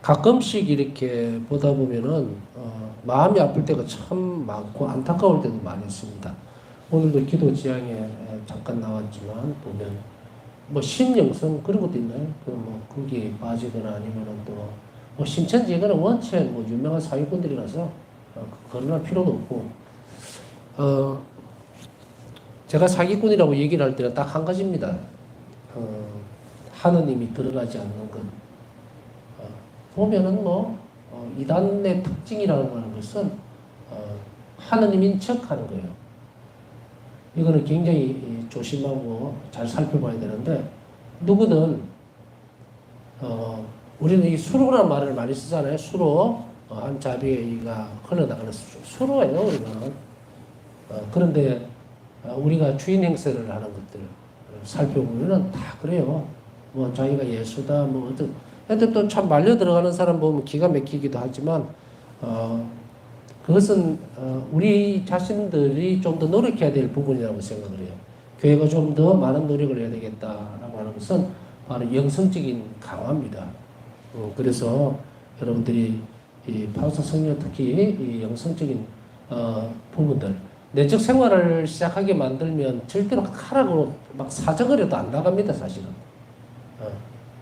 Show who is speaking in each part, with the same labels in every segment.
Speaker 1: 가끔씩 이렇게 보다 보면은 마음이 아플 때가 참 많고 안타까울 때도 많이 있습니다. 오늘도 기도 지향에 잠깐 나왔지만 보면 뭐 신영성 그런 것도 있나요? 그뭐 거기에 빠지거나 아니면은 또뭐 신천지 이거는 원체 뭐 유명한 사기꾼들이라서 거론할 필요도 없고 제가 사기꾼이라고 얘기를 할 때는 딱 한 가지입니다. 하느님이 드러나지 않는 것. 보면은 이단의 특징이라고 하는 것은 하느님인 척 하는 거예요. 이거는 굉장히 조심하고 잘 살펴봐야 되는데, 누구든, 우리는 이 수로라는 말을 많이 쓰잖아요. 수로. 한 자비가 흘러나가는 수로예요, 우리는. 그런데 우리가 주인 행세를 하는 것들 살펴보면은 다 그래요. 뭐 자기가 예수다, 뭐 어떤, 근데 또 참 말려 들어가는 사람 보면 기가 막히기도 하지만, 그것은 우리 자신들이 좀 더 노력해야 될 부분이라고 생각을 해요. 교회가 좀 더 많은 노력을 해야 되겠다라고 하는 것은 바로 영성적인 강화입니다. 그래서 여러분들이 이 파우스 성령 특히 이 영성적인 부분들 내적 생활을 시작하게 만들면 절대로 하라고 막 사정거려도 안 나갑니다, 사실은.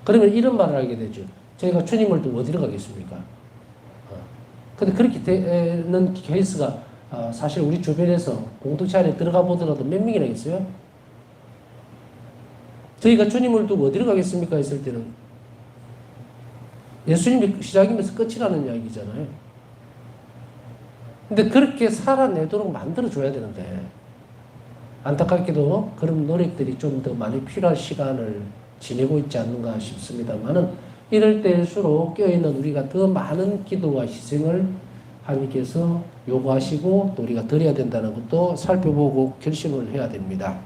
Speaker 1: 그러면 이런 말을 하게 되죠. 저희가 주님을 두고 어디로 가겠습니까? 근데 그렇게 되는 케이스가 사실 우리 주변에서 공동체 안에 들어가 보더라도 몇 명이나 있어요? 저희가 주님을 두고 어디로 가겠습니까? 했을 때는 예수님이 시작이면서 끝이라는 이야기잖아요. 근데 그렇게 살아내도록 만들어줘야 되는데 안타깝게도 그런 노력들이 좀 더 많이 필요할 시간을 지내고 있지 않는가 싶습니다만은 이럴 때일수록 깨어있는 우리가 더 많은 기도와 희생을 하나님께서 요구하시고 또 우리가 드려야 된다는 것도 살펴보고 결심을 해야 됩니다.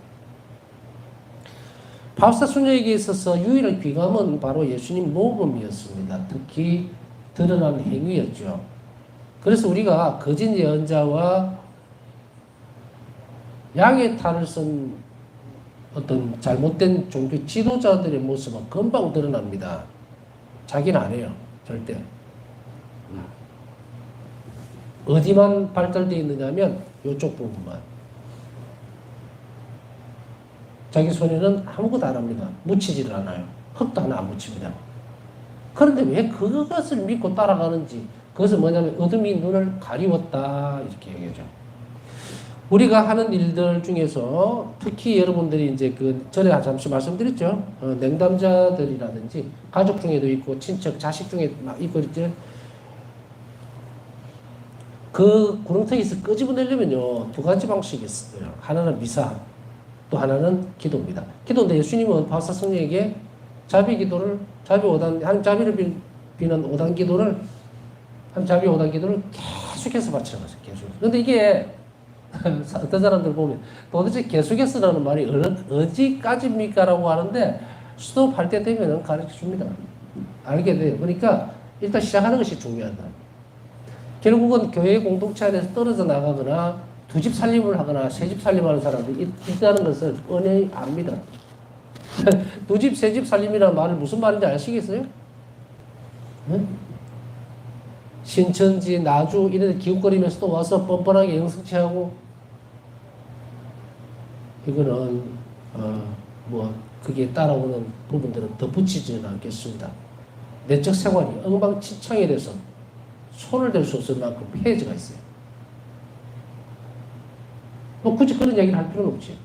Speaker 1: 바울사 순례에게 있어서 유일한 귀감은 바로 예수님 모범이었습니다. 특히 드러난 행위였죠. 그래서 우리가 거짓 예언자와 양의 탈을 쓴 어떤 잘못된 종교 지도자들의 모습은 금방 드러납니다. 자기는 안 해요. 절대. 어디만 발달되어 있느냐면 이쪽 부분만. 자기 손에는 아무것도 안 합니다. 묻히지를 않아요. 흙도 하나 안 묻힙니다. 그런데 왜 그것을 믿고 따라가는지, 그것은 뭐냐면 어둠이 눈을 가리웠다 이렇게 얘기하죠. 우리가 하는 일들 중에서 특히 여러분들이 이제 그 전에 잠시 말씀드렸죠. 냉담자들이라든지 가족 중에도 있고 친척, 자식 중에 막 있고 있죠. 그 구렁텅이에서 끄집어내려면요 2가지 방식이 있어요. 하나는 미사, 또 하나는 기도입니다. 기도인데 예수님은 바울사 성령에게 자비 기도를 자비 5단 한 자비를 비는 5단 기도를 한 자비 5단 기도를 계속해서 바치는 거죠. 계속. 그런데 이게 어떤 사람들 보면 도대체 계속해서라는 말이 어디까지입니까? 라고 하는데 스톱할 때 되면 가르쳐 줍니다. 알게 돼요. 그러니까 일단 시작하는 것이 중요하다. 결국은 교회 공동체 안에서 떨어져 나가거나 두 집 살림을 하거나 세 집 살림하는 사람들이 있다는 것을 뻔히 압니다. 두 집, 세 집 살림이라는 말을 무슨 말인지 아시겠어요? 응? 신천지, 나주 이런 데 기웃거리면서 또 와서 뻔뻔하게 영성체하고 이거는 뭐 거기에 따라오는 부분들은 덧붙이지는 않겠습니다. 내적 생활이 엉망진창이 돼서 손을 댈 수 없을 만큼 폐해가 있어요. 뭐 굳이 그런 얘기를 할 필요는 없지.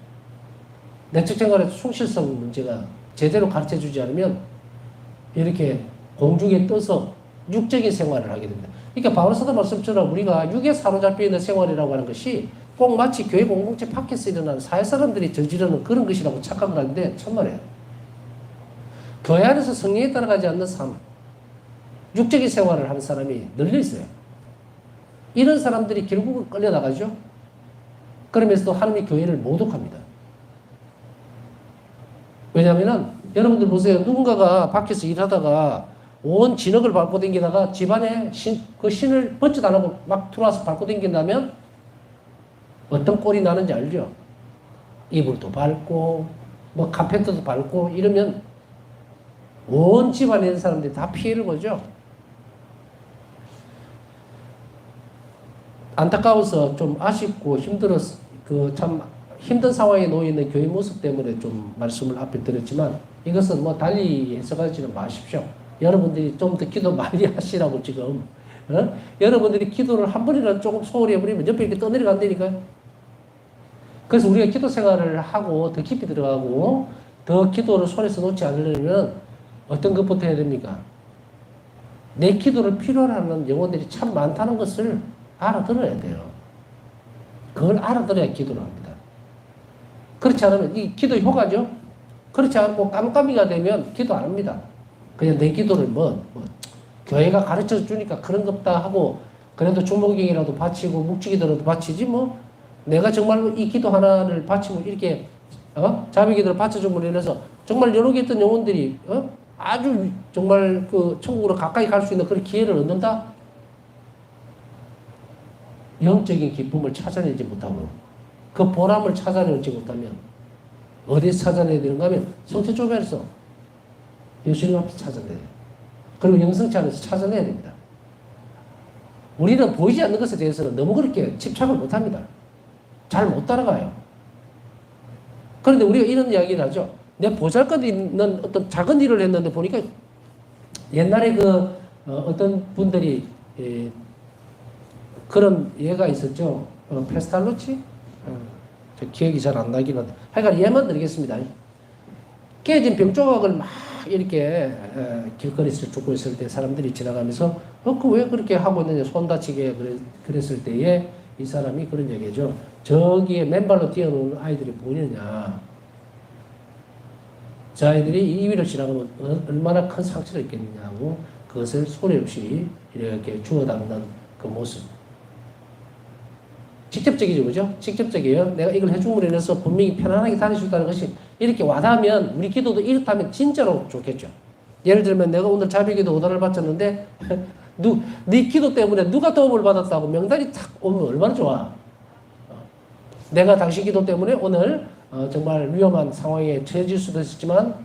Speaker 1: 내적 생활의 충실성 문제가 제대로 가르쳐주지 않으면 이렇게 공중에 떠서 육적인 생활을 하게 됩니다. 그러니까 바울 사도 말씀처럼 우리가 육에 사로잡혀 있는 생활이라고 하는 것이 꼭 마치 교회 공동체 밖에서 일어나는 사회 사람들이 저지르는 그런 것이라고 착각을 하는데 참말이에요. 교회 안에서 성령에 따라가지 않는 삶, 육적인 생활을 하는 사람이 널려 있어요. 이런 사람들이 결국은 끌려나가죠. 그러면서도 하나님의 교회를 모독합니다. 왜냐하면 여러분들 보세요. 누군가가 밖에서 일하다가 온 진흙을 밟고 다니다가 집안에 그 신을 벗짓 안 하고 막 들어와서 밟고 다닌다면 어떤 꼴이 나는지 알죠? 이불도 밟고 뭐 카페트도 밟고 이러면 온 집안에 있는 사람들이 다 피해를 보죠. 안타까워서 좀 아쉽고 힘들었, 참 힘든 상황에 놓여 있는 교회 모습 때문에 좀 말씀을 앞에 드렸지만 이것은 뭐 달리 해석하지는 마십시오. 여러분들이 좀 더 기도 많이 하시라고 지금. 여러분들이 기도를 한 번이라도 조금 소홀히 해버리면 옆에 이렇게 떠내려간다니까요. 그래서 우리가 기도 생활을 하고 더 깊이 들어가고 더 기도를 손에서 놓지 않으려면 어떤 것부터 해야 됩니까? 내 기도를 필요로 하는 영혼들이 참 많다는 것을 알아들어야 돼요. 그걸 알아들어야 기도를 합니다. 그렇지 않으면 이 기도 효과죠? 그렇지 않고 깜깜이가 되면 기도 안 합니다. 그냥 내 기도를 교회가 가르쳐 주니까 그런 것 없다 하고 그래도 주목경이라도 바치고 묵주기도라도 바치지 뭐 내가 정말로 이 기도 하나를 바치고 이렇게 자비기도를 바쳐줌으로 인해서 정말 여러 개 있던 영혼들이 아주 정말 그 천국으로 가까이 갈 수 있는 그런 기회를 얻는다? 영적인 기쁨을 찾아내지 못하고 그 보람을 찾아내지 못하면 어디서 찾아내야 되는가 하면 성체조변에서 예수님 앞에서 찾아내야 돼요. 그리고 영성치 안에서 찾아내야 됩니다. 우리는 보이지 않는 것에 대해서는 너무 그렇게 집착을 못합니다. 잘 못 따라가요. 그런데 우리가 이런 이야기를 하죠. 내 보잘것 있는 어떤 작은 일을 했는데 보니까 옛날에 어떤 분들이 그런 예가 있었죠. 페스탈로치? 기억이 잘 안 나긴 한데 하여간 예만 드리겠습니다. 깨진 병 조각을 막 이렇게 길거리에서 죽고 있을 때 사람들이 지나가면서 그 왜 그렇게 하고 있느냐 손 다치게 그랬을 때에 이 사람이 그런 얘기죠. 저기에 맨발로 뛰어노는 아이들이 보이느냐. 저 아이들이 이 위를 지나가면 얼마나 큰 상처를 입겠느냐고 그것을 소리 없이 이렇게 주워 담는 그 모습. 직접적이죠, 그죠? 직접적이에요. 내가 이걸 해줌으로 인해서 분명히 편안하게 다닐 수 있다는 것이 이렇게 와닿으면 우리 기도도 이렇다면 진짜로 좋겠죠. 예를 들면 내가 오늘 자비기도 5단을 바쳤는데 네 기도 때문에 누가 도움을 받았다고 명단이 탁 오면 얼마나 좋아. 내가 당신 기도 때문에 오늘 정말 위험한 상황에 처해질 수도 있었지만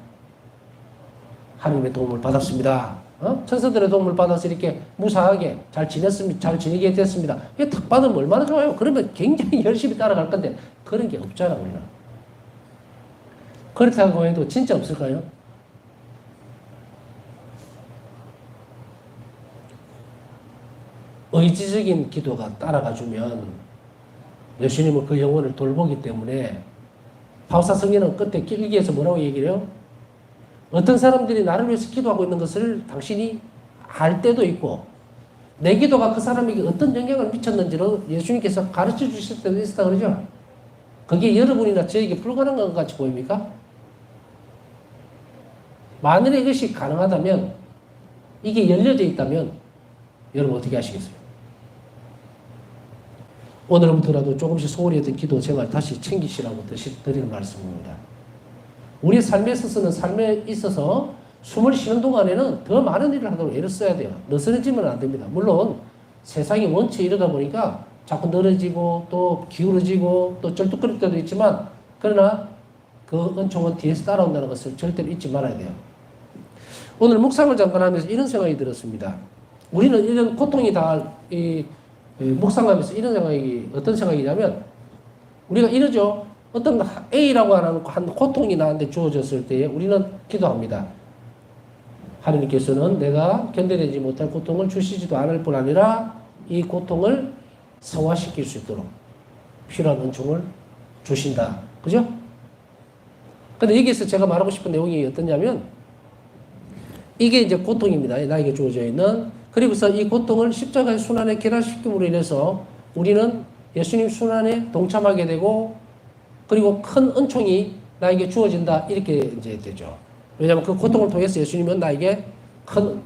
Speaker 1: 하나님의 도움을 받았습니다. 천사들의 도움을 받아서 이렇게 무사하게 잘 지내게 됐습니다. 이게 탁 받으면 얼마나 좋아요. 그러면 굉장히 열심히 따라갈 건데 그런 게 없잖아 우리는. 그렇다고 해도 진짜 없을까요? 의지적인 기도가 따라가주면 예수님은 그 영혼을 돌보기 때문에 바울사 성경은 끝에 길기에서 뭐라고 얘기를 해요? 어떤 사람들이 나를 위해서 기도하고 있는 것을 당신이 알 때도 있고 내 기도가 그 사람에게 어떤 영향을 미쳤는지를 예수님께서 가르쳐 주실 때도 있었다 그러죠? 그게 여러분이나 저에게 불가능한 것 같이 보입니까? 만일에 이것이 가능하다면 이게 열려져 있다면 여러분 어떻게 하시겠어요? 오늘부터라도 조금씩 소홀히 했던 기도 생활 다시 챙기시라고 드리는 말씀입니다. 우리의 삶에 있어서 숨을 쉬는 동안에는 더 많은 일을 하도록 애를 써야 돼요. 느슨해지면 안 됩니다. 물론 세상이 원체 이러다 보니까 자꾸 늘어지고 또 기울어지고 또 절뚝거릴 때도 있지만 그러나 그 은총은 뒤에서 따라온다는 것을 절대로 잊지 말아야 돼요. 오늘 묵상을 잠깐 하면서 이런 생각이 들었습니다. 우리는 이런 고통이 묵상하면서 이런 생각이 어떤 생각이냐면 우리가 이러죠. 어떤 A라고 하는 한 고통이 나한테 주어졌을 때에 우리는 기도합니다. 하나님께서는 내가 견뎌내지 못할 고통을 주시지도 않을 뿐 아니라 이 고통을 성화시킬 수 있도록 필요한 은총을 주신다. 그죠? 근데 여기에서 제가 말하고 싶은 내용이 어떠냐면 이게 이제 고통입니다. 나에게 주어져 있는. 그리고서 이 고통을 십자가의 순환에 결합시킴으로 인해서 우리는 예수님 순환에 동참하게 되고 그리고 큰 은총이 나에게 주어진다. 이렇게 이제 되죠. 왜냐하면 그 고통을 통해서 예수님은 나에게 큰,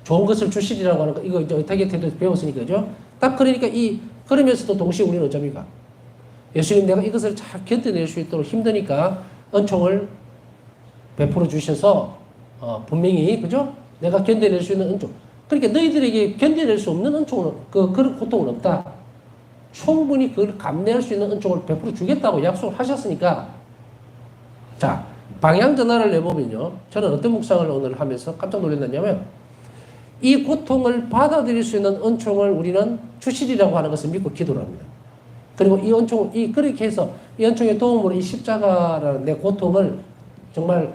Speaker 1: 좋은 것을 주시리라고 하는 거, 이거 이제 어떻게 배웠으니까죠. 딱 그러니까 그러면서도 동시에 우리는 어쩝니까? 예수님 내가 이것을 잘 견뎌낼 수 있도록 힘드니까 은총을 베풀어 주셔서, 분명히, 그죠? 내가 견뎌낼 수 있는 은총. 그러니까 너희들에게 견뎌낼 수 없는 은총은, 그런 고통은 없다. 충분히 그걸 감내할 수 있는 은총을 베풀어 주겠다고 약속을 하셨으니까. 자, 방향 전환을 내보면요. 저는 어떤 묵상을 오늘 하면서 깜짝 놀랐냐면, 이 고통을 받아들일 수 있는 은총을 우리는 주시리라고 하는 것을 믿고 기도를 합니다. 그리고 이 은총을, 그렇게 해서 이 은총의 도움으로 이 십자가라는 내 고통을 정말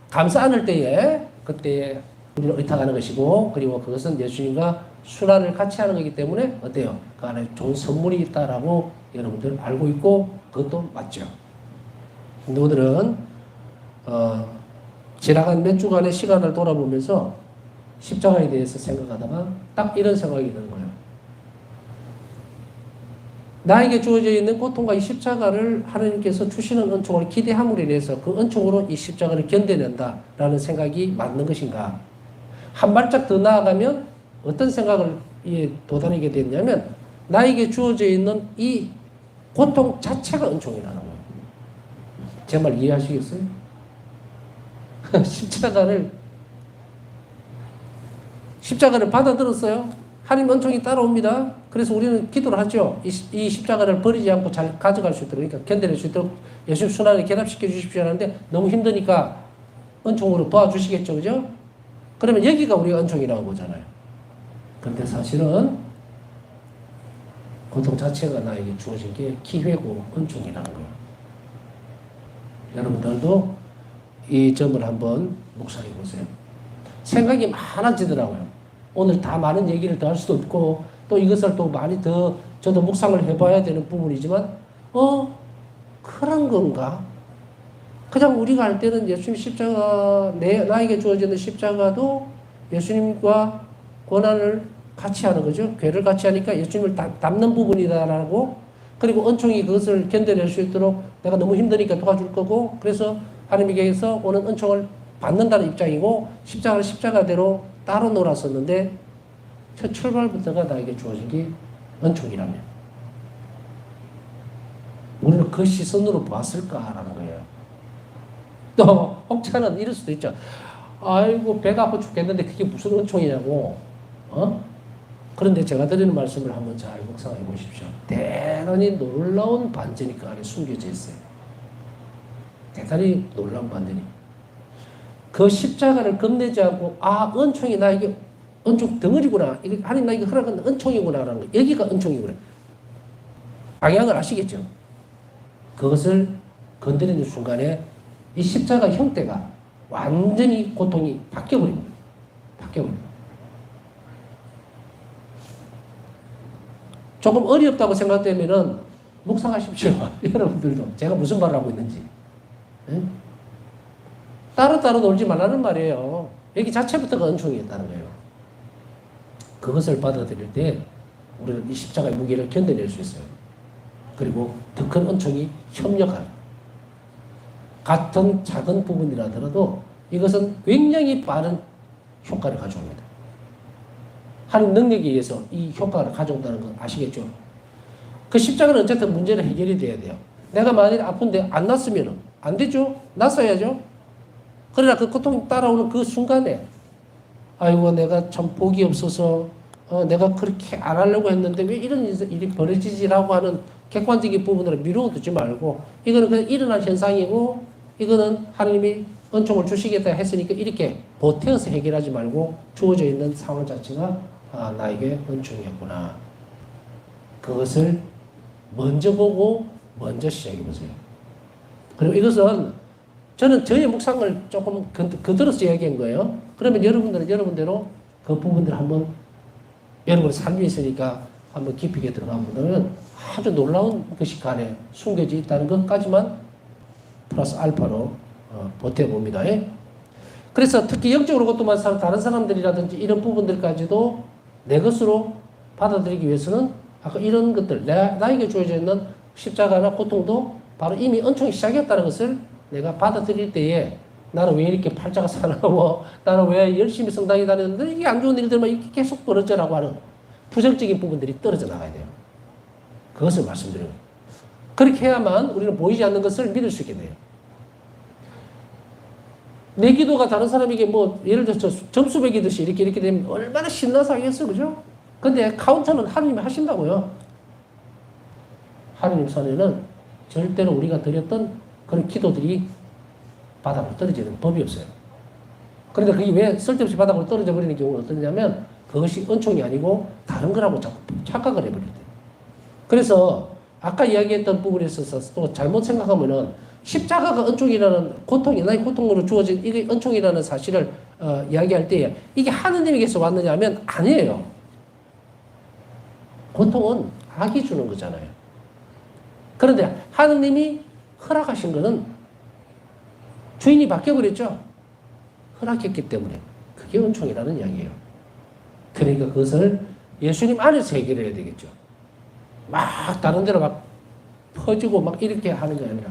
Speaker 1: 감사 않을 때에, 그때에 우리는 의탁하는 것이고, 그리고 그것은 예수님과 순환을 같이 하는 거기 때문에 어때요? 그 안에 좋은 선물이 있다라고 여러분들 알고 있고, 그것도 맞죠. 근데 오늘은, 지나간 몇 주간의 시간을 돌아보면서 십자가에 대해서 생각하다가 딱 이런 생각이 드는 거예요. 나에게 주어져 있는 고통과 이 십자가를 하나님께서 주시는 은총을 기대함으로 인해서 그 은총으로 이 십자가를 견뎌낸다라는 생각이 맞는 것인가? 한 발짝 더 나아가면 어떤 생각을 도달하게 됐냐면 나에게 주어져 있는 이 고통 자체가 은총이라는 거예요. 제 말 이해하시겠어요? 십자가를 받아들었어요. 하나님 은총이 따라옵니다. 그래서 우리는 기도를 하죠. 이 십자가를 버리지 않고 잘 가져갈 수 있도록, 그러니까 견뎌낼 수 있도록 예수님 순환에 결합시켜 주십시오 하는데 너무 힘드니까 은총으로 도와주시겠죠. 그죠? 그러면 여기가 우리가 은총이라고 보잖아요. 그런데 사실은 고통 자체가 나에게 주어진 게 기회고 은총이라는 거예요. 여러분들도 이 점을 한번 묵상해 보세요. 생각이 많아지더라고요. 오늘 다 많은 얘기를 더 할 수도 없고 또 이것을 또 많이 더 저도 묵상을 해봐야 되는 부분이지만 그런 건가? 그냥 우리가 할 때는 예수님 십자가, 나에게 주어지는 십자가도 예수님과 고난을 같이 하는 거죠. 괴를 같이 하니까 예수님을 닮는 부분이다라고, 그리고 은총이 그것을 견뎌낼 수 있도록 내가 너무 힘드니까 도와줄 거고, 그래서 하나님께서 오는 은총을 받는다는 입장이고, 십자가를 십자가대로 따로 놀았었는데 첫 출발부터가 나에게 주어진 게 은총이라면 우리는 그 시선으로 보았을까라는 거예요. 또 혹자는 이럴 수도 있죠. 아이고 배가 아파 죽겠는데 그게 무슨 은총이냐고. 그런데 제가 드리는 말씀을 한번 잘 묵상해 보십시오. 대단히 놀라운 반전이 그 안에 숨겨져 있어요. 대단히 놀라운 반전이. 그 십자가를 겁내지 않고 은총이 나에게 은총 덩어리구나. 이게 하나님 나에게 허락한 은총이구나라는 거. 여기가 은총이구나. 방향을 아시겠죠? 그것을 건드리는 순간에 이 십자가 형태가 완전히 고통이 바뀌어버립니다. 바뀌어버립니다. 조금 어렵다고 생각되면은 묵상하십시오. 여러분들도 제가 무슨 말을 하고 있는지. 네? 따로따로 놀지 말라는 말이에요. 여기 자체부터가 은총이었다는 거예요. 그것을 받아들일 때 우리는 이 십자가의 무게를 견뎌낼 수 있어요. 그리고 더 큰 은총이 협력하는, 같은 작은 부분이라더라도 이것은 굉장히 빠른 효과를 가져옵니다. 하나님 능력에 의해서 이 효과를 가져온다는 거 아시겠죠? 그 십자가는 어쨌든 문제는 해결이 돼야 돼요. 내가 만약에 아픈데 안 났으면 안 되죠? 났어야죠? 그러나 그 고통이 따라오는 그 순간에 아이고 내가 참 복이 없어서 내가 그렇게 안 하려고 했는데 왜 이런 일이 벌어지지라고 하는 객관적인 부분으로 미루어두지 말고 이거는 그냥 일어난 현상이고 이거는 하나님이 은총을 주시겠다 했으니까 이렇게 보태어서 해결하지 말고 주어져 있는 상황 자체가 나에게 은총이었구나. 그것을 먼저 보고 먼저 시작해 보세요. 그리고 이것은 저는 저의 묵상을 조금 거들어서 이야기한 거예요. 그러면 여러분들은 여러분대로 그 부분들을 한번 여러분의 삶이 있으니까 한번 깊이 있게 들어가 보면 아주 놀라운 것이 그 안에 숨겨져 있다는 것까지만 플러스 알파로 보태봅니다. 그래서 특히 영적으로 고통만 사는 다른 사람들이라든지 이런 부분들까지도 내 것으로 받아들이기 위해서는 아까 이런 것들, 나에게 주어져 있는 십자가나 고통도 바로 이미 은총이 시작했다는 것을 내가 받아들일 때에 나는 왜 이렇게 팔자가 사나워? 나는 왜 열심히 성당에 다녔는데 이게 안 좋은 일들만 이렇게 계속 벌어져라고 하는 부정적인 부분들이 떨어져 나가야 돼요. 그것을 말씀드려요. 그렇게 해야만 우리는 보이지 않는 것을 믿을 수 있게 돼요. 내 기도가 다른 사람에게 예를 들어서 점수 매기듯이 이렇게 되면 얼마나 신나서 하겠어, 그죠? 근데 카운터는 하나님이 하신다고요. 하나님 손에는 절대로 우리가 드렸던 그런 기도들이 바닥으로 떨어지는 법이 없어요. 그런데 그게 왜 쓸데없이 바닥으로 떨어져 버리는 경우는 어떠냐면 그것이 은총이 아니고 다른 거라고 자꾸 착각을 해버릴 때. 그래서 아까 이야기했던 부분에 있어서 또 잘못 생각하면은 십자가가 은총이라는 고통, 연하의 고통으로 주어진 이게 은총이라는 사실을 이야기할 때에 이게 하느님에게서 왔느냐 하면 아니에요. 고통은 악이 주는 거잖아요. 그런데 하느님이 허락하신 거는 주인이 바뀌어버렸죠. 허락했기 때문에 그게 은총이라는 이야기예요. 그러니까 그것을 예수님 안에서 해결해야 되겠죠. 막 다른 데로 막 퍼지고 막 이렇게 하는 게 아니라.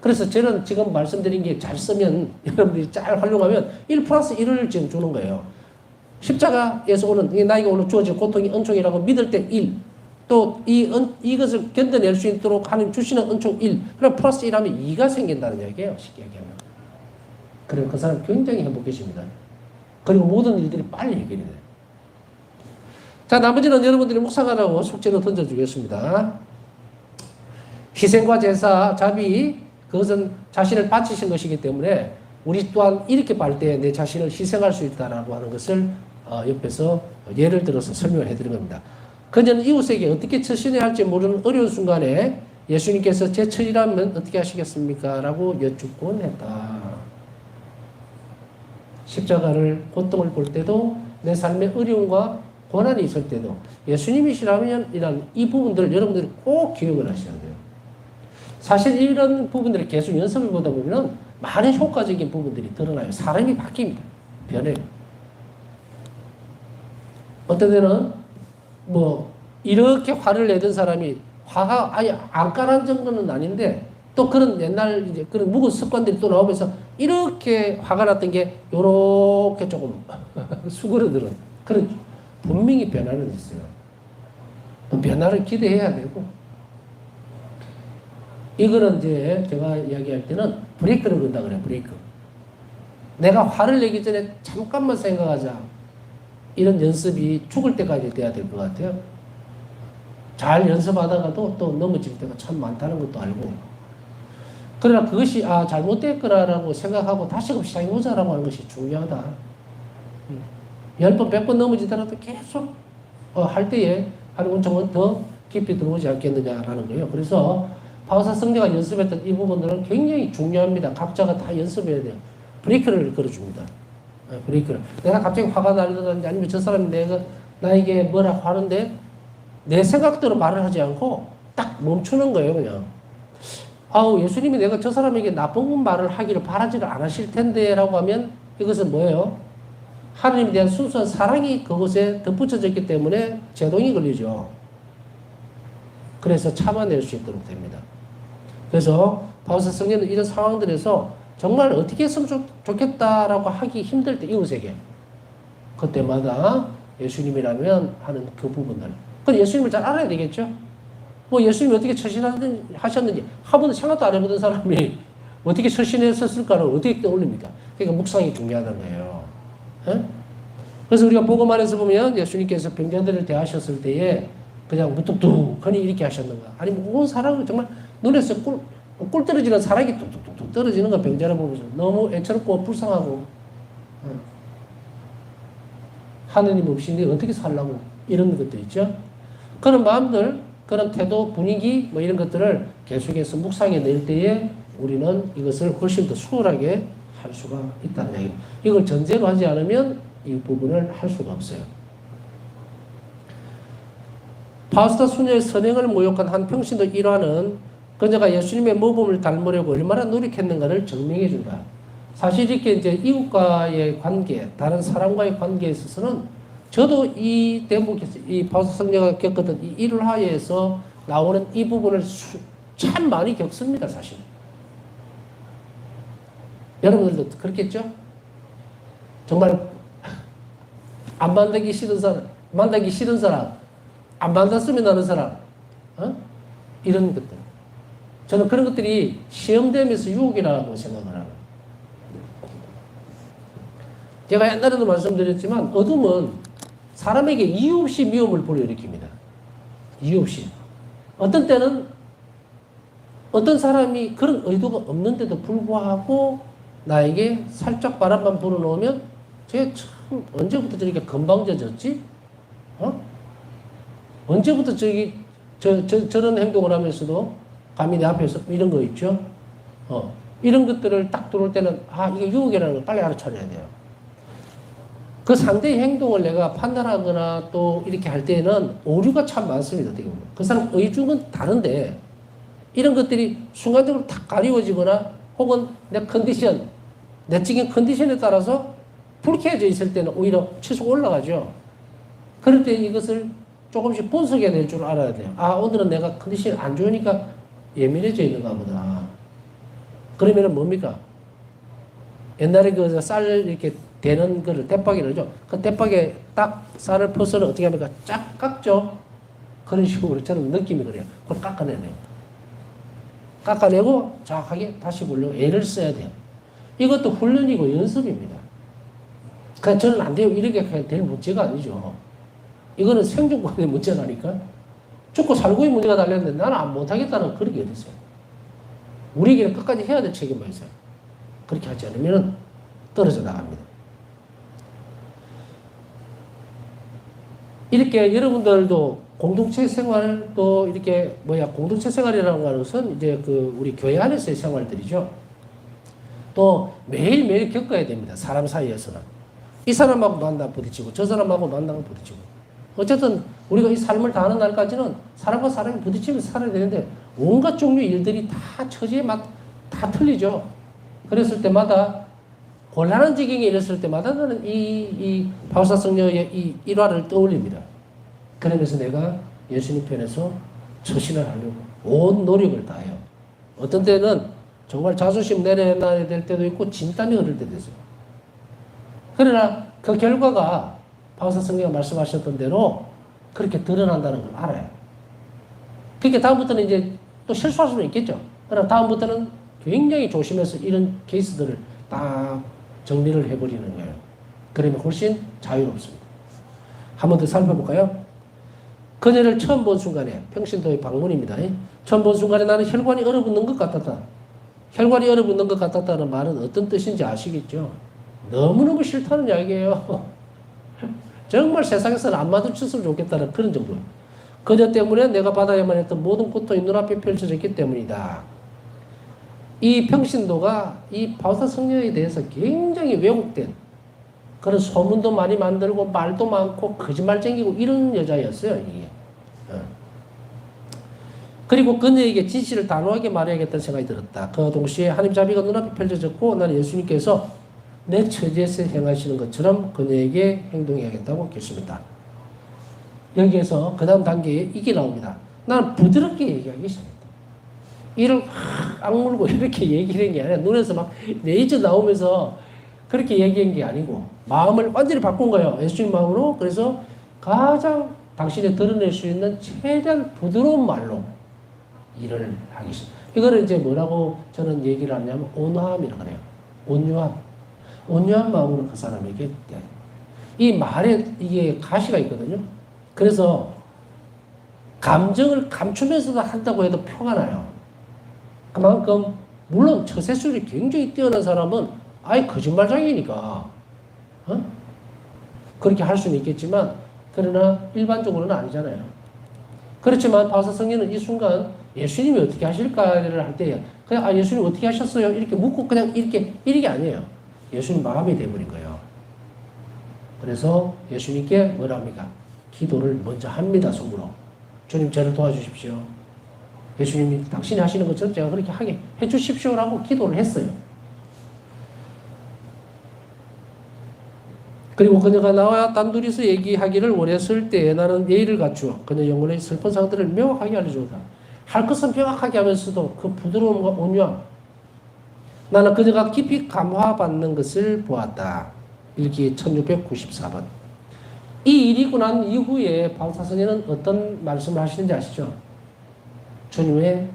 Speaker 1: 그래서 저는 지금 말씀드린 게 잘 쓰면 여러분들이 잘 활용하면 1 플러스 1을 지금 주는 거예요. 십자가에서 오는 나에게 오늘 주어진 고통이 은총이라고 믿을 때 1. 또 이것을 견뎌낼 수 있도록 하나님 주시는 은총 1. 그럼 플러스 1 하면 2가 생긴다는 얘기예요. 쉽게 얘기하면. 그럼 그 사람 굉장히 행복해집니다. 그리고 모든 일들이 빨리 해결이 돼요. 자, 나머지는 여러분들이 묵상하라고 숙제로 던져주겠습니다. 희생과 제사, 자비, 그것은 자신을 바치신 것이기 때문에 우리 또한 이렇게 볼 때 내 자신을 희생할 수 있다라고 하는 것을 옆에서 예를 들어서 설명을 해드린 겁니다. 그녀는 이웃에게 어떻게 처신해야 할지 모르는 어려운 순간에 예수님께서 제 처리라면 어떻게 하시겠습니까? 라고 여쭙곤 했다. 십자가를, 고통을 볼 때도 내 삶의 어려움과 고난이 있을 때도 예수님이시라면 이런 이 부분들을 여러분들이 꼭 기억을 하셔야 돼요. 사실 이런 부분들을 계속 연습을 보다 보면 많은 효과적인 부분들이 드러나요. 사람이 바뀝니다. 변해요. 어떤 때는 뭐 이렇게 화를 내던 사람이 화가 아예 안 가라앉은 정도는 아닌데 또 그런 옛날 이제 그런 묵은 습관들이 또 나오면서 이렇게 화가 났던 게 요렇게 조금 수그러드는 그런 분명히 변화는 있어요. 또 변화를 기대해야 되고 이거는 이제 제가 이야기할 때는 브레이크를 건다 그래요. 브레이크. 내가 화를 내기 전에 잠깐만 생각하자. 이런 연습이 죽을 때까지 돼야 될 것 같아요. 잘 연습하다가도 또 넘어질 때가 참 많다는 것도 알고. 그러나 그것이 잘못됐구나라고 생각하고 다시금 시작해보자라고 하는 것이 중요하다. 10번, 100번 넘어지더라도 계속 할 때에 하는 은총은 더 깊이 들어오지 않겠느냐라는 거예요. 그래서 바오사 성령가 연습했던 이 부분들은 굉장히 중요합니다. 각자가 다 연습해야 돼요. 브레이크를 걸어줍니다. 브레이크를. 내가 갑자기 화가 나려든지 아니면 저 사람이 나에게 뭐라 하는데 내 생각대로 말을 하지 않고 딱 멈추는 거예요, 그냥. 예수님이 내가 저 사람에게 나쁜 말을 하기를 바라지를 않으실 텐데 라고 하면 이것은 뭐예요? 하나님에 대한 순수한 사랑이 그것에 덧붙여졌기 때문에 제동이 걸리죠. 그래서 참아낼 수 있도록 됩니다. 그래서 바오사 성령은 이런 상황들에서 정말 어떻게 했으면 좋겠다라고 하기 힘들 때 이웃에게 그때마다 예수님이라면 하는 그 부분들. 그건 예수님을 잘 알아야 되겠죠. 뭐 예수님이 어떻게 처신하셨는지 한 번도 생각도 안 해보던 사람이 어떻게 처신했었을까를 어떻게 떠올립니까? 그러니까 묵상이 중요하다는 거예요. 에? 그래서 우리가 복음 안에서 보면 예수님께서 병자들을 대하셨을 때에 그냥 무뚝뚝하니 이렇게 하셨는가? 아니면 온 사람을 정말 눈에서 꿀 떨어지는 사랑이 뚝뚝뚝 떨어지는 거 병자를 보면서 너무 애처롭고 불쌍하고 하느님 없이 내가 어떻게 살라고 이런 것도 있죠. 그런 마음들, 그런 태도, 분위기 뭐 이런 것들을 계속해서 묵상해 낼 때에 우리는 이것을 훨씬 더 수월하게 할 수가 있다는 얘기입니다. 이걸 전제로 하지 않으면 이 부분을 할 수가 없어요. 바우스타 수녀의 선행을 모욕한 한 평신도 일화는 그녀가 예수님의 모범을 닮으려고 얼마나 노력했는가를 증명해 준다. 사실 이렇게 이제 이웃과의 관계, 다른 사람과의 관계에 있어서는 저도 이 대목에서 이 바우스타 성녀가 겪었던 이 일화에서 나오는 이 부분을 참 많이 겪습니다, 사실. 여러분들도 그렇겠죠? 정말 안 만나기 싫은 사람, 안 만났으면 하는 사람, 이런 것들. 저는 그런 것들이 시험되면서 유혹이라고 생각을 하고. 제가 옛날에도 말씀드렸지만 어둠은 사람에게 이유 없이 미움을 불러일으킵니다. 이유 없이. 어떤 때는 어떤 사람이 그런 의도가 없는데도 불구하고 나에게 살짝 바람만 불어넣으면 쟤참 언제부터 저렇게 건방져졌지? 어? 언제부터 저런 행동을 하면서도 감히 내 앞에서 이런 거 있죠? 이런 것들을 딱 들어올 때는, 이게 유혹이라는 걸 빨리 알아차려야 돼요. 그 상대의 행동을 내가 판단하거나 또 이렇게 할 때는 오류가 참 많습니다. 어떻게 보면. 그 사람 의중은 다른데, 이런 것들이 순간적으로 탁 가리워지거나 혹은 내 컨디션, 내적인 컨디션에 따라서 불쾌해져 있을 때는 오히려 치수가 올라가죠. 그럴 때 이것을 조금씩 분석해야 될 줄 알아야 돼요. 오늘은 내가 컨디션이 안 좋으니까 예민해져 있는가 보다. 그러면은 뭡니까? 옛날에 그 쌀 이렇게 되는 거를 대박이라고 하죠. 그 대박에 딱 쌀을 퍼서는 어떻게 합니까? 쫙 깎죠? 그런 식으로 저는 느낌이 그래요. 그걸 깎아내네요. 깎아내고 정확하게 다시 보려고 애를 써야 돼요. 이것도 훈련이고 연습입니다. 그러니까 저는 안 돼요. 이렇게 될 문제가 아니죠. 이거는 생존권의 문제라니까. 죽고 살고의 문제가 달렸는데 나는 안 못하겠다는 그런 게 어딨어요. 우리에게는 끝까지 해야 될 책임이 있어요. 그렇게 하지 않으면 떨어져 나갑니다. 이렇게 여러분들도 공동체 생활 또 이렇게 공동체 생활이라는 것은 이제 우리 교회 안에서의 생활들이죠. 또 매일매일 겪어야 됩니다. 사람 사이에서는. 이 사람하고 만나 부딪히고 저 사람하고 만나고 부딪히고. 어쨌든 우리가 이 삶을 다하는 날까지는 사람과 사람이 부딪히면서 살아야 되는데 온갖 종류의 일들이 다 처지에 다 틀리죠. 그랬을 때마다 곤란한 지경에 이랬을 때마다 나는 이 바울사성녀의 이 일화를 떠올립니다. 그러면서 내가 예수님 편에서 처신을 하려고 온 노력을 다해요. 어떤 때는 정말 자존심 내려놔야 될 때도 있고 진땀이 흐를 때도 있어요. 그러나 그 결과가 바울사성녀가 말씀하셨던 대로 그렇게 드러난다는 걸 알아요. 그러니까 다음부터는 이제 또 실수할 수는 있겠죠. 그러나 다음부터는 굉장히 조심해서 이런 케이스들을 딱 정리를 해버리는 거예요. 그러면 훨씬 자유롭습니다. 한 번 더 살펴볼까요? 그녀를 처음 본 순간에, 평신도의 방문입니다. 처음 본 순간에 나는 혈관이 얼어붙는 것 같았다. 혈관이 얼어붙는 것 같았다는 말은 어떤 뜻인지 아시겠죠? 너무너무 싫다는 이야기예요. 정말 세상에서는 안 마주쳤으면 좋겠다는 그런 정도예요. 그녀 때문에 내가 받아야만 했던 모든 고통이 눈앞에 펼쳐졌기 때문이다. 이 평신도가 이 바울사 성녀에 대해서 굉장히 왜곡된 그런 소문도 많이 만들고 말도 많고 거짓말쟁이고 이런 여자였어요. 이게. 그리고 그녀에게 진실을 단호하게 말해야겠다는 생각이 들었다. 그 동시에 하나님 자비가 눈앞에 펼쳐졌고 나는 예수님께서 내 처지에서 행하시는 것처럼 그녀에게 행동해야겠다고 결심했다. 여기에서 그 다음 단계에 이게 나옵니다. 나는 부드럽게 얘기하기 시작했다. 이를 확 악물고 이렇게 얘기하는 게 아니라 눈에서 막 레이저 나오면서 그렇게 얘기한 게 아니고 마음을 완전히 바꾼 거예요. 예수님 마음으로. 그래서 가장 당신이 드러낼 수 있는 최대한 부드러운 말로 일을 하기 시작. 이거를 이제 뭐라고 저는 얘기를 하냐면 온화함이라고 그래요. 온유한 마음으로 그 사람에게 이 말에 이게 가시가 있거든요. 그래서 감정을 감추면서도 한다고 해도 표가 나요. 그만큼 물론 처세술이 굉장히 뛰어난 사람은 아예 거짓말장이니까 그렇게 할 수는 있겠지만 그러나 일반적으로는 아니잖아요. 그렇지만 바울사 성령은 이 순간 예수님이 어떻게 하실까를 할 때 그냥 예수님 어떻게 하셨어요? 이렇게 묻고 그냥 이게 아니에요. 예수님 마음이 돼버린 거예요. 그래서 예수님께 뭐라 합니까? 기도를 먼저 합니다. 속으로. 주님 저를 도와주십시오. 예수님이 당신이 하시는 것처럼 제가 그렇게 하게 해주십시오라고 기도를 했어요. 그리고 그녀가 나와 단둘이서 얘기하기를 원했을 때에 나는 예의를 갖추어 그녀 영혼의 슬픈 상태를 명확하게 알려주었다. 할 것은 명확하게 하면서도 그 부드러움과 온유함. 나는 그녀가 깊이 감화받는 것을 보았다. 일기 1694번. 이 일이 있고 난 이후에 바울사성에는 어떤 말씀을 하시는지 아시죠? 주님의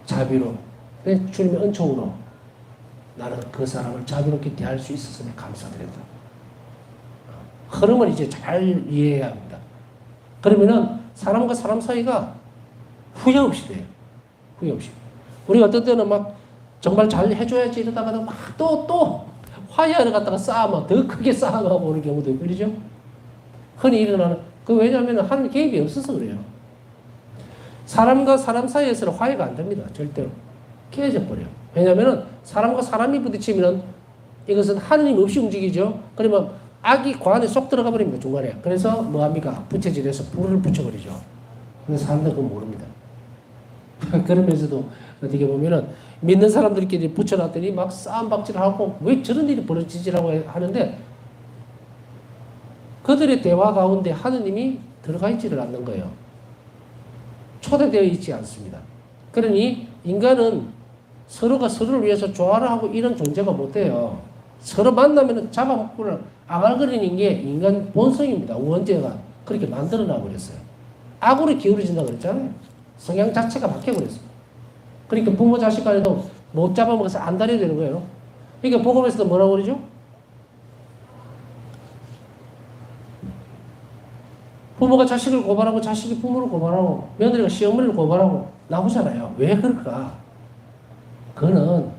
Speaker 1: 자비로, 주님의 은총으로 나는 그 사람을 자비롭게 대할 수 있었음에 감사드린다. 흐름을 이제 잘 이해해야 합니다. 그러면은 사람과 사람 사이가 후회 없이 돼요. 후회 없이. 우리가 어떤 때는 막 정말 잘 해줘야지 이러다가도 막 또 화해하러 갔다가 싸우면 더 크게 싸워가고 오는 경우도 있고 그러죠. 흔히 일어나는 왜냐하면 하나님 개입이 없어서 그래요. 사람과 사람 사이에서는 화해가 안 됩니다. 절대로 깨져버려요. 왜냐하면 사람과 사람이 부딪히면 이것은 하느님 없이 움직이죠. 그러면 악이 그 안에 쏙 들어가 버립니다. 중간에. 그래서 뭐합니까? 부채질해서 불을 붙여버리죠. 근데 사람들은 그건 모릅니다. 그러면서도 어떻게 보면은 믿는 사람들끼리 붙여놨더니 막 싸움박질하고 왜 저런 일이 벌어지지라고 하는데 그들의 대화 가운데 하느님이 들어가 있지를 않는 거예요. 초대되어 있지 않습니다. 그러니 인간은 서로가 서로를 위해서 조화를 하고 이런 존재가 못 돼요. 서로 만나면 잡아먹고 아갈거리는 게 인간 본성입니다. 원죄가 그렇게 만들어놔 버렸어요. 악으로 기울어진다고 그랬잖아요. 성향 자체가 바뀌어버렸어요. 그러니까 부모 자식 간에도 못 잡아먹어서 안달이 되는 거예요. 그러니까 복음에서도 뭐라고 그러죠? 부모가 자식을 고발하고 자식이 부모를 고발하고 며느리가 시어머니를 고발하고 나오잖아요. 왜 그럴까? 그거는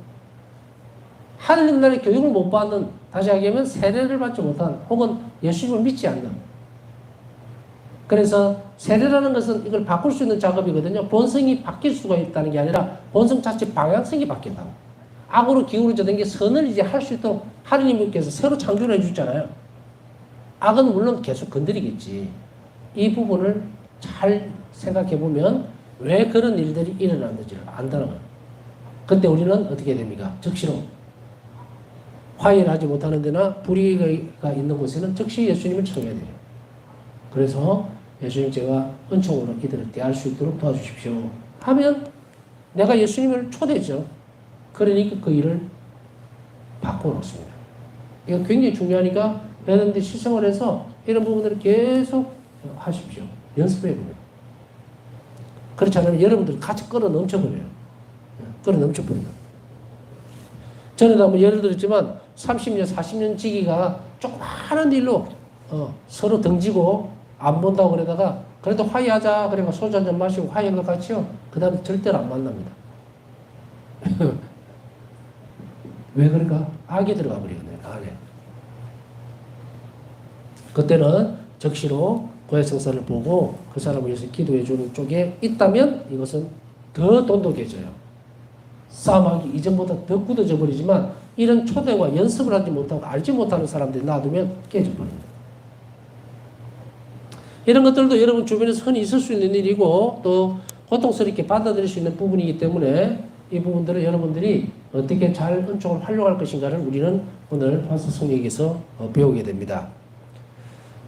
Speaker 1: 하느님 나라의 교육을 못 받는, 다시 얘기하면 세례를 받지 못한 혹은 예수님을 믿지 않는. 그래서 세례라는 것은 이걸 바꿀 수 있는 작업이거든요. 본성이 바뀔 수가 있다는 게 아니라 본성 자체 방향성이 바뀐다고. 악으로 기울어지는 게 선을 이제 할 수 있도록 하느님께서 새로 창조를 해주잖아요. 악은 물론 계속 건드리겠지. 이 부분을 잘 생각해 보면 왜 그런 일들이 일어났는지를 안다는 거예요. 그때 우리는 어떻게 됩니까? 즉시로 화해를 하지 못하는 데나 불의가 있는 곳에는 즉시 예수님을 청해야 돼요. 그래서 예수님 제가 은총으로 이들을 대할 수 있도록 도와주십시오 하면 내가 예수님을 초대죠. 그러니까 그 일을 바꿔놓습니다. 이거 굉장히 중요하니까 여러분들이 실생활을 해서 이런 부분들을 계속 하십시오. 연습해 봅니다. 그렇지 않으면 여러분들 같이 끌어 넘쳐버려요. 끌어 넘쳐버려요. 저는 한번 예를 들었지만 30년, 40년 지기가 조그마한 일로 서로 등지고 안 본다고 그러다가 그래도 화해하자 그래가 소주 한잔 마시고 화해한 것 같이요. 그 다음에 절대로 안 만납니다. 왜 그럴까? 악이 들어가 버리거든요. 안에. 그때는 적시로 고해성사를 보고 그 사람을 위해서 기도해 주는 쪽에 있다면 이것은 더 돈독해져요. 싸움하기 이전보다 더 굳어져 버리지만 이런 초대와 연습을 하지 못하고 알지 못하는 사람들이 놔두면 깨져버립니다. 이런 것들도 여러분 주변에서 흔히 있을 수 있는 일이고 또 고통스럽게 받아들일 수 있는 부분이기 때문에 이 부분들을 여러분들이 어떻게 잘 은총을 활용할 것인가를 우리는 오늘 파스타 순례기에서 배우게 됩니다.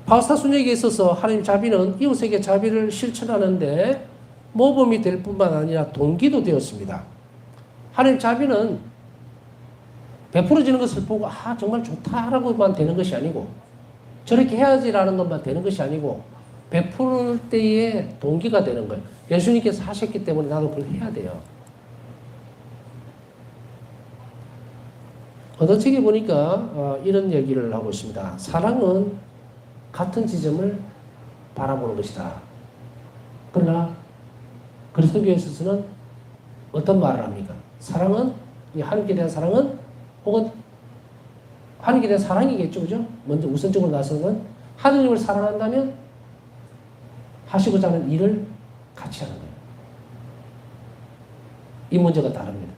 Speaker 1: 파스타 순례기에 있어서 하나님 자비는 이웃에게 자비를 실천하는데 모범이 될 뿐만 아니라 동기도 되었습니다. 하나님 자비는 베풀어지는 것을 보고 정말 좋다라고만 되는 것이 아니고 저렇게 해야지라는 것만 되는 것이 아니고 베풀 때의 동기가 되는 거예요. 예수님께서 하셨기 때문에 나도 그걸 해야 돼요. 어떤 책에 보니까 이런 얘기를 하고 있습니다. 사랑은 같은 지점을 바라보는 것이다. 그러나 그리스도교에 있어서는 어떤 말을 합니까? 사랑은, 하나님께 대한 사랑은 혹은 하나님께 대한 사랑이겠죠. 그죠? 먼저 우선적으로 나서는 하나님을 사랑한다면 하시고자 하는 일을 같이 하는 거예요. 이 문제가 다릅니다.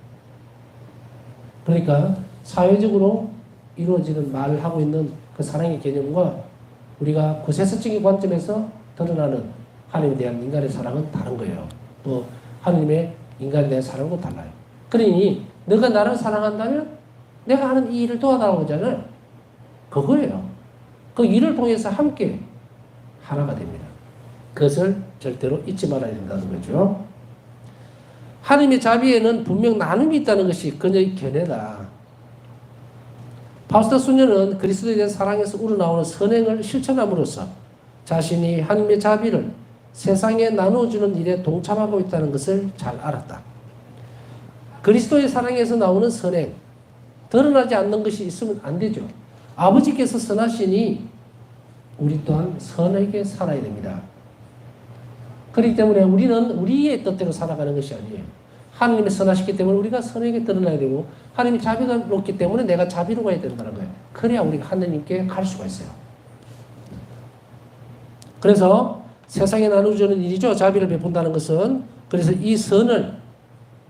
Speaker 1: 그러니까 사회적으로 이루어지는 말을 하고 있는 그 사랑의 개념과 우리가 구세서적인 관점에서 드러나는 하나님에 대한 인간의 사랑은 다른 거예요. 또 하나님의 인간에 대한 사랑도 달라요. 그러니 너가 나를 사랑한다면 내가 하는 이 일을 도와달라고 하잖아요. 그거예요. 그 일을 통해서 함께 하나가 됩니다. 그것을 절대로 잊지 말아야 된다는 거죠. 하나님의 자비에는 분명 나눔이 있다는 것이 그녀의 견해다. 파우스타 수녀는 그리스도에 대한 사랑에서 우러나오는 선행을 실천함으로써 자신이 하나님의 자비를 세상에 나누어주는 일에 동참하고 있다는 것을 잘 알았다. 그리스도의 사랑에서 나오는 선행, 드러나지 않는 것이 있으면 안 되죠. 아버지께서 선하시니 우리 또한 선하게 살아야 됩니다. 그렇기 때문에 우리는 우리의 뜻대로 살아가는 것이 아니에요. 하나님의 선하시기 때문에 우리가 선하게 드러나야 되고 하나님이 자비롭기 때문에 내가 자비로워야 된다는 거예요. 그래야 우리가 하나님께 갈 수가 있어요. 그래서 세상에 나누어주는 일이죠. 자비를 베푼다는 것은. 그래서 이 선을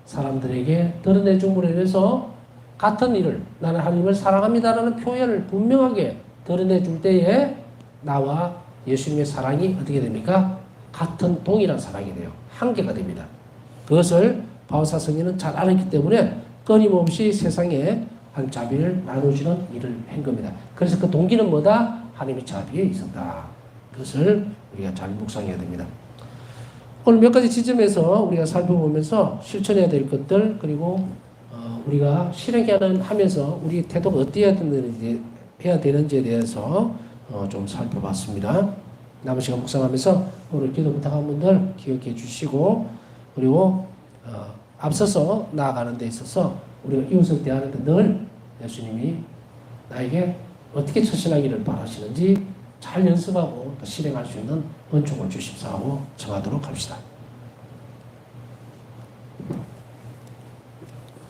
Speaker 1: 사람들에게 드러내줌으로 인해서 같은 일을 나는 하나님을 사랑합니다라는 표현을 분명하게 드러내줄 때에 나와 예수님의 사랑이 어떻게 됩니까? 같은 동일한 사랑이 돼요. 한계가 됩니다. 그것을 바오사 성인은 잘 알았기 때문에 끊임없이 세상에 한 자비를 나누시는 일을 한 겁니다. 그래서 그 동기는 뭐다? 하나님의 자비에 있었다. 그것을 우리가 잘 묵상해야 됩니다. 오늘 몇 가지 지점에서 우리가 살펴보면서 실천해야 될 것들 그리고 우리가 실행하면서 우리 태도가 어떻게 해야 되는지에 대해서 좀 살펴봤습니다. 남은 시간 묵상하면서 오늘 기도 부탁한 분들 기억해 주시고 그리고 앞서서 나아가는 데 있어서 우리가 이웃을 대하는 데 늘 예수님이 나에게 어떻게 처신하기를 바라시는지 잘 연습하고 실행할 수 있는 은총을 주십사 하고 정하도록 합시다.